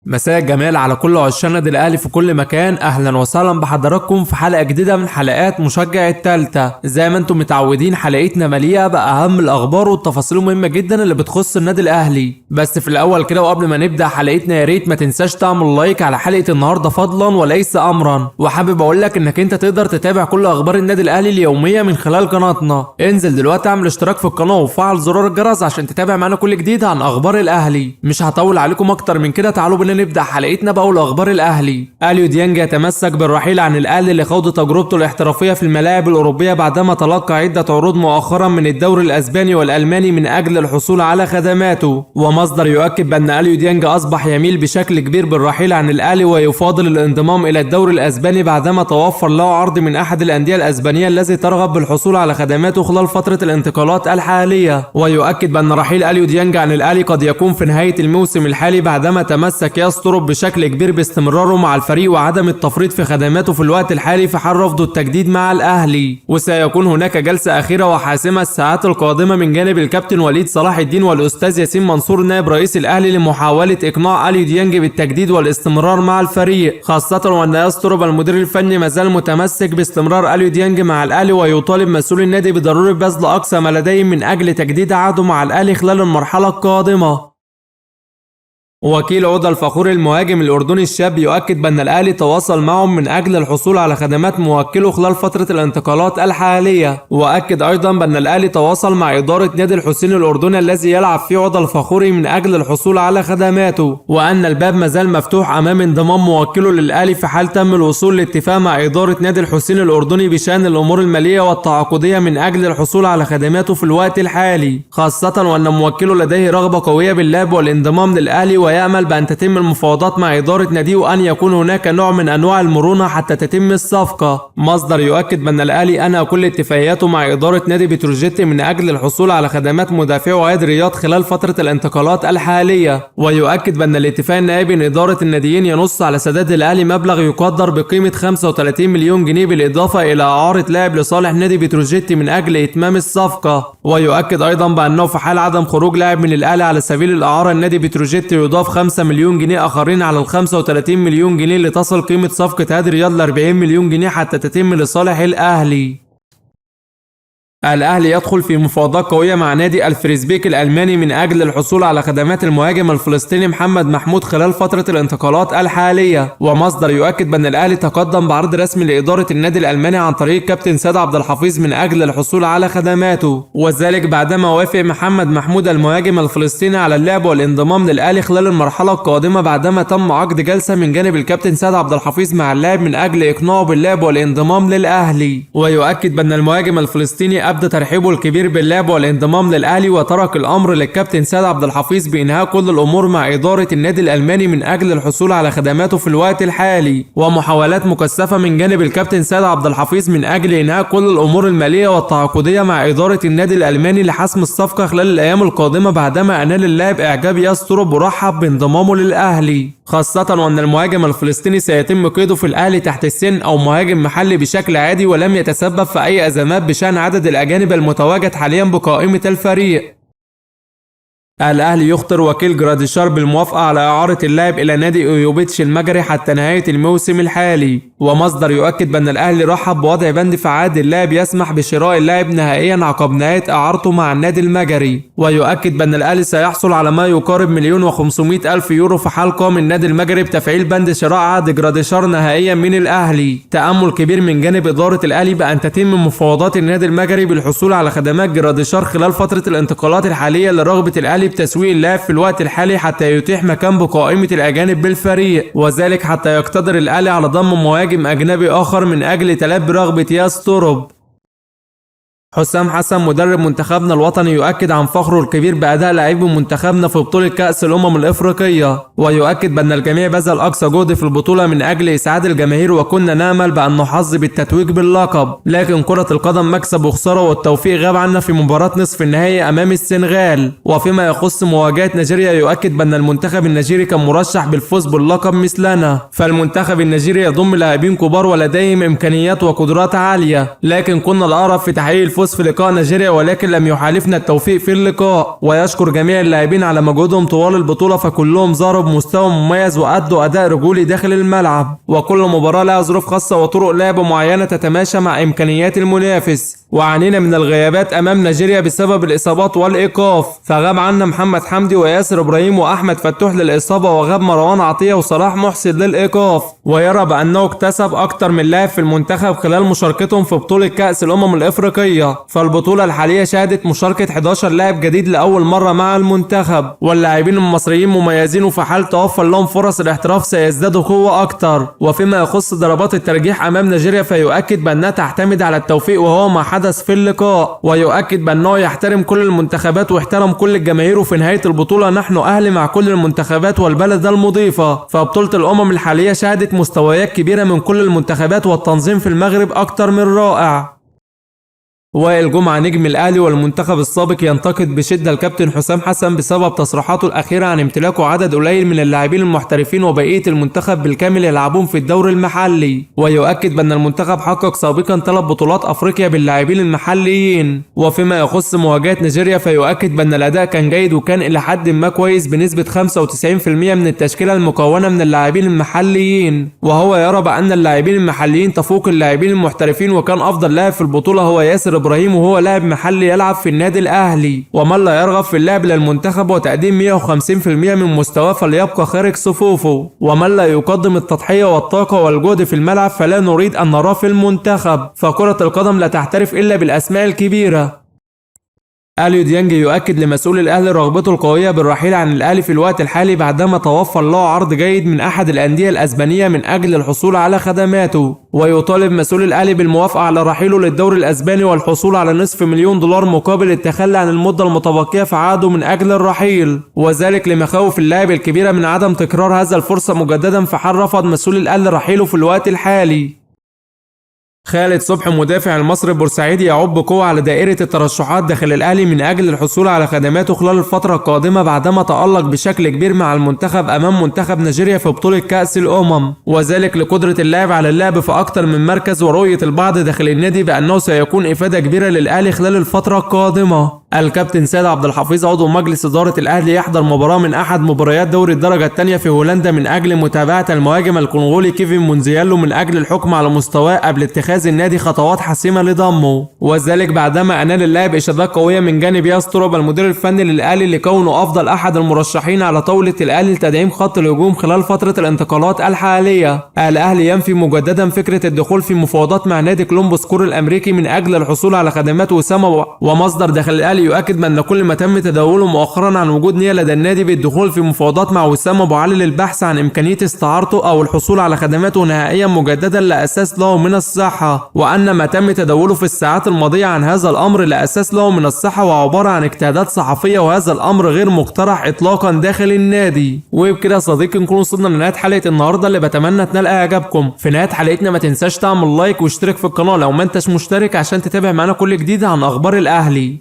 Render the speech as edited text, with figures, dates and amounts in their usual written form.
مساء الجمال على كل عشاق النادي الاهلي في كل مكان. اهلا وسهلا بحضراتكم في حلقه جديده من حلقات مشجع التالتة. زي ما انتم متعودين حلقتنا مليئه باهم الاخبار والتفاصيل المهمه جدا اللي بتخص النادي الاهلي. بس في الاول كده وقبل ما نبدا حلقتنا يا ريت ما تنساش تعمل لايك على حلقه النهارده فضلا وليس امرا. وحابب اقول لك انك انت تقدر تتابع كل اخبار النادي الاهلي اليوميه من خلال قناتنا. انزل دلوقتي اعمل اشتراك في القناه وفعل زرار الجرس عشان تتابع معانا كل جديد عن اخبار الاهلي. مش هطول عليكم اكتر من كده، تعالوا بينا نبدا حلقتنا باول اخبار الاهلي. اليو ديانج يتمسك بالرحيل عن الاهلي لخوض تجربته الاحترافيه في الملاعب الاوروبيه بعدما تلقى عده عروض مؤخرا من الدوري الاسباني والالماني من اجل الحصول على خدماته. ومصدر يؤكد بان اليو ديانج اصبح يميل بشكل كبير بالرحيل عن الاهلي ويفاضل الانضمام الى الدوري الاسباني بعدما توفر له عرض من احد الانديه الاسبانيه الذي ترغب بالحصول على خدماته خلال فتره الانتقالات الحاليه. ويؤكد بان رحيل اليو ديانج عن الاهلي قد يكون في نهايه الموسم الحالي بعدما تمسك يستر بشكل كبير باستمراره مع الفريق وعدم التفريط في خدماته في الوقت الحالي في حال رفضه التجديد مع الاهلي. وسيكون هناك جلسه اخيره وحاسمه الساعات القادمه من جانب الكابتن وليد صلاح الدين والاستاذ ياسين منصور نائب رئيس الاهلي لمحاوله اقناع اليو ديانج بالتجديد والاستمرار مع الفريق، خاصه وان يسترب المدير الفني مازال متمسك باستمرار اليو ديانج مع الاهلي ويطالب مسؤول النادي بضروره بذل اقصى ما لديهم من اجل تجديد عقده مع الاهلي خلال المرحله القادمه. وكيل عودة الفخور المهاجم الأردني الشاب يؤكد بأن الأهلي تواصل معهم من أجل الحصول على خدمات موكله خلال فترة الانتقالات الحالية. وأكد أيضا بأن الأهلي تواصل مع إدارة نادي الحسين الأردني الذي يلعب فيه عودة الفخور من أجل الحصول على خدماته، وأن الباب مازال مفتوح أمام انضمام موكله للأهلي في حال تم الوصول لاتفاق مع إدارة نادي الحسين الأردني بشأن الأمور المالية والتعاقدية من أجل الحصول على خدماته في الوقت الحالي، خاصة وأن موكله لديه رغبة قوية باللعب والانضمام للأهلي ويأمل بأن تتم المفاوضات مع إدارة ناديه وأن يكون هناك نوع من أنواع المرونة حتى تتم الصفقة. مصدر يؤكد بأن الأهلي أنهى كل اتفاقياته مع إدارة نادي بتروجيت من أجل الحصول على خدمات مدافع وائد رياض خلال فترة الانتقالات الحالية. ويؤكد بأن الاتفاق النهائي بين إدارة الناديين ينص على سداد الأهلي مبلغ يقدر بقيمة 35 مليون جنيه بالإضافة إلى إعارة لاعب لصالح نادي بتروجيت من أجل إتمام الصفقة. ويؤكد أيضا بأنه في حال عدم خروج لاعب من الأهلي على سبيل الإعارة النادي بتروجيت يضاف 5 مليون جنيه آخرين على ال 35 مليون جنيه لتصل قيمة صفقة هادي رياض ل 40 مليون جنيه حتى تتم لصالح الأهلي. الأهلي يدخل في مفاوضات قوية مع نادي الفريسبيك الألماني من أجل الحصول على خدمات المهاجم الفلسطيني محمد محمود خلال فترة الانتقالات الحالية. ومصدر يؤكد بأن الأهلي تقدم بعرض رسمي لإدارة النادي الألماني عن طريق كابتن سيد عبد الحفيظ من أجل الحصول على خدماته، وذلك بعدما وافق محمد محمود المهاجم الفلسطيني على اللعب والانضمام للأهلي خلال المرحلة القادمة بعدما تم عقد جلسة من جانب الكابتن سيد عبد الحفيظ مع اللاعب من أجل إقناعه باللعب والانضمام للأهلي. ويؤكد بأن المهاجم الفلسطيني أبدى ترحيبه الكبير باللعب والانضمام للأهلي وترك الأمر للكابتن سيد عبد الحفيظ بإنهاء كل الأمور مع إدارة النادي الألماني من أجل الحصول على خدماته في الوقت الحالي. ومحاولات مكثفة من جانب الكابتن سيد عبد الحفيظ من أجل إنهاء كل الأمور المالية والتعاقدية مع إدارة النادي الألماني لحسم الصفقة خلال الأيام القادمة بعدما أنال اللاعب إعجاب يسترب ورحب بانضمامه للأهلي، خاصة وأن المهاجم الفلسطيني سيتم قيده في الأهلي تحت السن أو مهاجم محلي بشكل عادي ولم يتسبب في أي أزمات بشأن عدد الأجانب المتواجد حاليا بقائمة الفريق. الأهلي يخطر وكيل جراديشار بالموافقة على إعارة اللاعب إلى نادي أويوبيتش المجري حتى نهاية الموسم الحالي. ومصدر يؤكد بأن الأهلي رحب بوضع بند في عقد اللاعب يسمح بشراء اللاعب نهائيا عقب نهاية إعارته مع النادي المجري. ويؤكد بأن الأهلي سيحصل على ما يقارب 1,500,000 يورو في حال قام النادي المجري بتفعيل بند شراء عقد جراديشار نهائيا من الأهلي. تأمل كبير من جانب إدارة الأهلي بأن تتم مفاوضات النادي المجري بالحصول على خدمات جراديشار خلال فترة الانتقالات الحالية لرغبة الأهلي بتسويق اللاعب في الوقت الحالي حتى يتيح مكان بقائمة الأجانب بالفريق، وذلك حتى يقتدر الأهلي على ضم مهاجم أجنبي آخر من أجل تلبي رغبة يسترب. حسام حسن مدرب منتخبنا الوطني يؤكد عن فخره الكبير بأداء لاعبي منتخبنا في بطولة كأس الأمم الإفريقية. ويؤكد بأن الجميع بذل أقصى جهد في البطولة من أجل إسعاد الجماهير وكنا نأمل بأن نحظ بالتتويج باللقب، لكن كرة القدم مكسب وخسارة والتوفيق غاب عنا في مباراة نصف النهائي أمام السنغال. وفيما يخص مواجهة نيجيريا يؤكد بأن المنتخب النيجيري كان مرشح بالفوز باللقب مثلنا، فالمنتخب النيجيري يضم لاعبين كبار ولديهم إمكانيات وقدرات عالية، لكن كنا الأقرب في تحقيق الفوز في لقاء نيجيريا، ولكن لم يحالفنا التوفيق في اللقاء. ويشكر جميع اللاعبين على مجهودهم طوال البطولة، فكلهم ظهروا بمستوى مميز وأدوا أداء رجولي داخل الملعب، وكل مباراة لها ظروف خاصة وطرق لعب معينة تتماشى مع إمكانيات المنافس. وعانينا من الغيابات أمام نيجيريا بسبب الإصابات والإيقاف، فغاب عنا محمد حمدي وياسر إبراهيم وأحمد فتوح للإصابة، وغاب مروان عطية وصلاح محسن للإيقاف. ويرى بأنه اكتسب أكتر من لاعب في المنتخب خلال مشاركتهم في بطولة كأس الأمم الإفريقية. فالبطولة الحالية شهدت مشاركة 11 لاعب جديد لأول مرة مع المنتخب، واللاعبين المصريين مميزين، وفي حال توفر لهم فرص الاحتراف سيزدادوا قوة أكتر. وفيما يخص ضربات الترجيح أمام نيجيريا فيؤكد بأنها تعتمد على التوفيق وهو ما حدث في اللقاء، ويؤكد بأنه يحترم كل المنتخبات واحترم كل الجماهير، وفي نهاية البطولة نحن أهل مع كل المنتخبات والبلد المضيفة. فبطولة الأمم الحالية شهدت مستويات كبيرة من كل المنتخبات، والتنظيم في المغرب أكتر من رائع. وائل جمعة نجم الأهلي والمنتخب السابق ينتقد بشدة الكابتن حسام حسن بسبب تصريحاته الأخيرة عن امتلاكه عدد قليل من اللاعبين المحترفين وبقية المنتخب بالكامل يلعبون في الدوري المحلي، ويؤكد بأن المنتخب حقق سابقا 3 بطولات أفريقيا باللاعبين المحليين. وفيما يخص مواجهة نيجيريا فيؤكد بأن الأداء كان جيد وكان إلى حد ما كويس بنسبة 95% من التشكيلة المكونة من اللاعبين المحليين، وهو يرى بأن اللاعبين المحليين تفوق اللاعبين المحترفين، وكان أفضل لاعب في البطولة هو ياسر إبراهيم وهو لاعب محلي يلعب في النادي الأهلي، ومن لا يرغب في اللعب للمنتخب وتقديم 150% من مستواه فليبقى خارج صفوفه، ومن لا يقدم التضحية والطاقة والجهد في الملعب فلا نريد أن نراه في المنتخب، فكرة القدم لا تحترف إلا بالأسماء الكبيرة. اليو ديانج يؤكد لمسؤول الاهلي رغبته القويه بالرحيل عن الاهلي في الوقت الحالي بعدما توفر له عرض جيد من احد الانديه الاسبانيه من اجل الحصول على خدماته، ويطالب مسؤول الاهلي بالموافقه على رحيله للدوري الاسباني والحصول على نصف مليون دولار مقابل التخلي عن المده المتبقيه في عقده من اجل الرحيل، وذلك لمخاوف اللاعب الكبيره من عدم تكرار هذا الفرصه مجددا، في حال رفض مسؤول الاهلي رحيله في الوقت الحالي. خالد صبحي مدافع المصري البورسعيدي يعود بقوة على دائرة الترشحات داخل الأهلي من أجل الحصول على خدماته خلال الفترة القادمة بعدما تألق بشكل كبير مع المنتخب أمام منتخب نيجيريا في بطولة كأس الأمم، وذلك لقدرة اللاعب على اللعب في أكثر من مركز، ورؤية البعض داخل النادي بأنه سيكون إفادة كبيرة للأهلي خلال الفترة القادمة. الكابتن سيد عبد الحفيظ عضو مجلس إدارة الأهلي يحضر مباراة من أحد مباريات دوري الدرجة الثانية في هولندا من أجل متابعة المهاجم الكونغولي كيفن مونزيالو من أجل الحكم على مستواه قبل اتخاذ النادي خطوات حاسمة لضمه، وذلك بعدما أنال اللاعب إشادات قوية من جانب ياستروب المدير الفني للأهلي لكونه أفضل أحد المرشحين على طاولة الأهلي لتدعيم خط الهجوم خلال فترة الانتقالات الحالية. الأهلي ينفي مجددا فكرة الدخول في مفاوضات مع نادي كولومبوس كور الأمريكي من أجل الحصول على خدمات وسام، ومصدر داخل الأهلي يؤكد بأن كل ما تم تداوله مؤخرا عن وجود نية لدى النادي بالدخول في مفاوضات مع وسام أبو علي للبحث عن إمكانية استعارته أو الحصول على خدماته نهائيا مجددا لا أساس له من الصحة، وأن ما تم تداوله في الساعات الماضية عن هذا الأمر لا أساس له من الصحة وعبارة عن اجتهادات صحفية، وهذا الأمر غير مقترح إطلاقا داخل النادي. وبكده يا صديقي نكون وصلنا لنهاية حلقة النهاردة اللي بتمنى تنال إعجابكم. في نهاية حلقتنا ما تنساش تعمل لايك واشترك في القناة لو ما انتش مشترك عشان تتابع معنا كل جديد عن أخبار الأهلي.